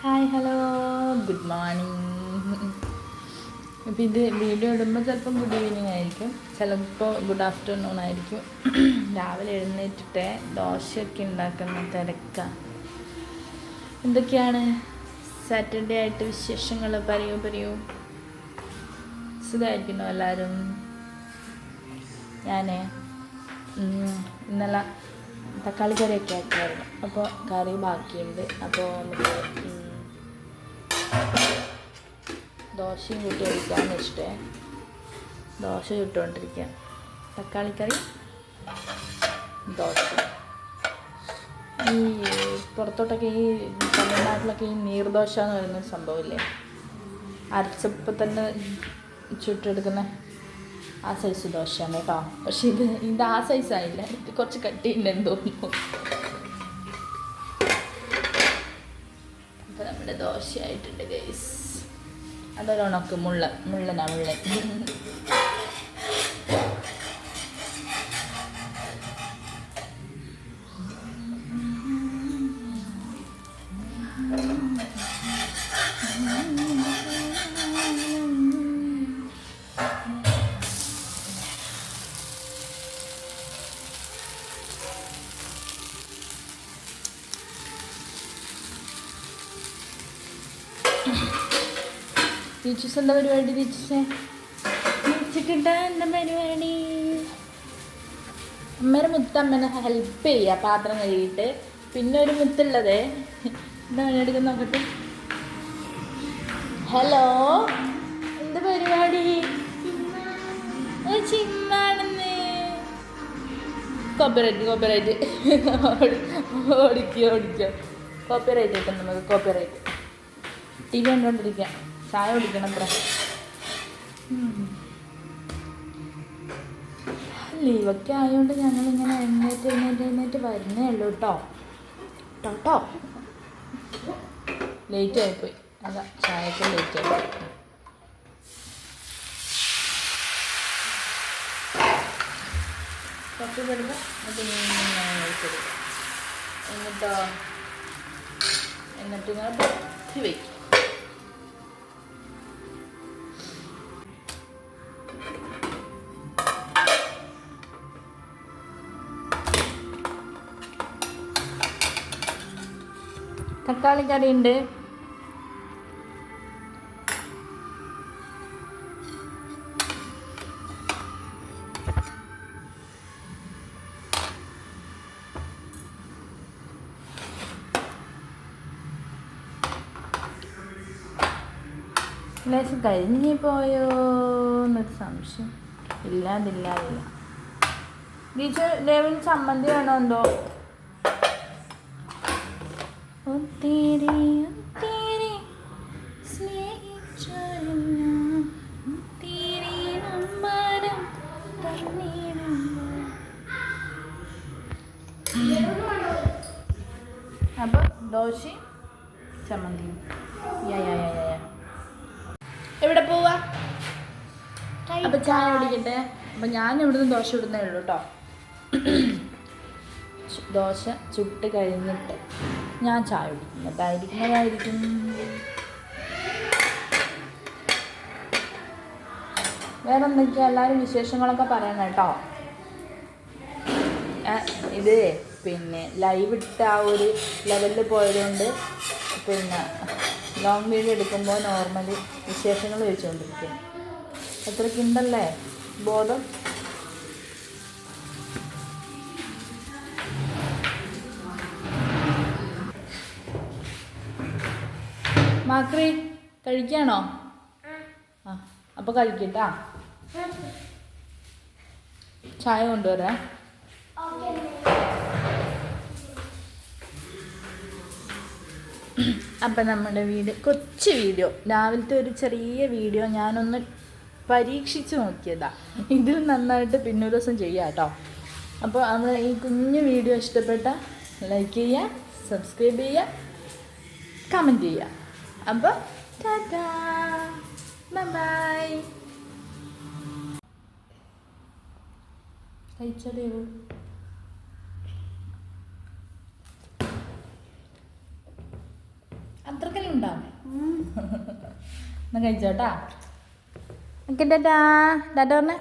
Hi hello good morning. ഇപ്പം ഇത് video ഇടുമ്പോൾ ചിലപ്പം ഗുഡ് ഈവനിങ് ആയിരിക്കും, ചിലപ്പോൾ ഗുഡ് ആഫ്റ്റർനൂൺ ആയിരിക്കും. രാവിലെ എഴുന്നേറ്റിട്ട് ദോശയൊക്കെ ഉണ്ടാക്കുന്ന തിരക്കാണ്. എന്തൊക്കെയാണ് സാറ്റർഡേ ആയിട്ട് വിശേഷങ്ങൾ? പറയൂ. സുഖമായിരിക്കണോ എല്ലാവരും? ഞാൻ ഇന്നലെ തക്കാളി കറിയൊക്കെ ആക്കിയായിരുന്നു, അപ്പോൾ കറി ബാക്കിയുണ്ട്. അപ്പോൾ നമുക്ക് ദോശയും കൂട്ടി അടിക്കാമെന്ന് വെച്ചിട്ട് ദോശ ചുട്ടുകൊണ്ടിരിക്കുക. തക്കാളിക്കറി, ദോശ. ഈ പുറത്തോട്ടൊക്കെ ഈ തമിഴ്നാട്ടിലൊക്കെ ഈ നീർദോശ എന്ന് പറയുന്നൊരു സംഭവമില്ലേ, അരച്ചപ്പോൾ തന്നെ ചുട്ടെടുക്കുന്ന ആ സൈസ് ദോശയാണ് കേട്ടോ. പക്ഷെ ഇത് ആ സൈസായില്ല, ഇത് കുറച്ച് കട്ടിയുണ്ടെന്ന് തോന്നുന്നു. അപ്പോൾ നമ്മുടെ ദോശയായിട്ടുണ്ട് ഗൈസ്. അതൊരുണക്ക് മുള്ളൻ. ടീച്ചേഴ്സ് എന്താ പരിപാടി? ടീച്ചർക്കിട്ട എന്താ പരിപാടി? അമ്മേരെ മുത്തമ്മനെ ഹെൽപ്പ് ചെയ്യുക പാത്രം കഴുകിയിട്ട്. പിന്നെ ഒരു മുത്തുള്ളത് എന്താ പണിയെടുക്കുന്ന നോക്കട്ടെ. ഹലോ, എന്താ പരിപാടി? ചിമ്മാണെന്ന്. കോപ്പിറൈറ്റ് ഓടിക്കോ. കോപ്പിറൈറ്റ് കിട്ടും നമുക്ക്. കോപ്പിറൈറ്റ് ടി വി കണ്ടുകൊണ്ടിരിക്കാം, ചായ കുടിക്കണം. അത്ര ലീവൊക്കെ ആയതുകൊണ്ട് ഞങ്ങളിങ്ങനെ എഴുന്നേറ്റ് വരുന്നേ ഉള്ളൂ കേട്ടോ. ലേറ്റ് ആയിപ്പോയി, അതാ ചായക്ക് ലേറ്റ് ആയിപ്പോയി. കുറച്ച് പെടുക അത് എന്നിട്ട് ഇങ്ങനെ പൊത്തി വയ്ക്കും. തക്കാളി കറി ഉണ്ട്. ലേശം കഴിഞ്ഞു പോയോ എന്നൊരു സംശയം. ഇല്ലാതില്ല. ടീച്ചർ ദേവിന് ചമ്മന്തി വേണോ എന്തോ? ഒത്തിരി സ്നേഹിച്ചെല്ലാം ഒത്തിരി നമ്പരം തന്നിടുമ്പോൾ. അപ്പോൾ ദോശയും ചമ്മന്തിയും. എവിടെ പോവാ? അപ്പം ചായ കുടിക്കട്ടെ. അപ്പം ഞാൻ ഇവിടുന്ന് ദോശ ഇടുന്നേ ഉള്ളൂ കേട്ടോ. ദോശ ചുട്ട് കഴിഞ്ഞിട്ട് ഞാൻ ചായ കുടിക്കുന്നതായിരിക്കും. വേറെ എന്തൊക്കെയാ എല്ലാവരും വിശേഷങ്ങളൊക്കെ പറയണം കേട്ടോ. ഇത് പിന്നെ ലൈവ് ഇട്ട ആ ഒരു ലെവലിൽ പോയതുകൊണ്ട് പിന്നെ ലോങ് വീഡിയോ എടുക്കുമ്പോൾ നോർമലി വിശേഷങ്ങൾ വെച്ചുകൊണ്ടിരിക്കും. അത്രയ്ക്കുണ്ടല്ലേ ബോധം. മാക്രി കഴിക്കാണോ? ആ, അപ്പോൾ കഴിക്കട്ടാ. ചായ കൊണ്ടുവരാം. അപ്പം നമ്മുടെ കൊച്ചു വീഡിയോ, രാവിലത്തെ ഒരു ചെറിയ വീഡിയോ ഞാനൊന്ന് പരീക്ഷിച്ച് നോക്കിയതാണ്. ഇതിൽ നന്നായിട്ട് പിന്നൊരു ദിവസം ചെയ്യാം കേട്ടോ. അപ്പോൾ നമ്മൾ ഈ കുഞ്ഞു വീഡിയോ ഇഷ്ടപ്പെട്ട ലൈക്ക് ചെയ്യുക, സബ്സ്ക്രൈബ് ചെയ്യുക, കമൻറ്റ് ചെയ്യുക. അപ്പോൾ ടാറ്റാ, ബൈ. കഴിച്ചതേ അത്രക്കെല്ലാം ഉണ്ടോ? എന്നാ കഴിച്ചോട്ടാ. ഓക്കെ ടാറ്റാ. ടാറ്റ പറഞ്ഞേ.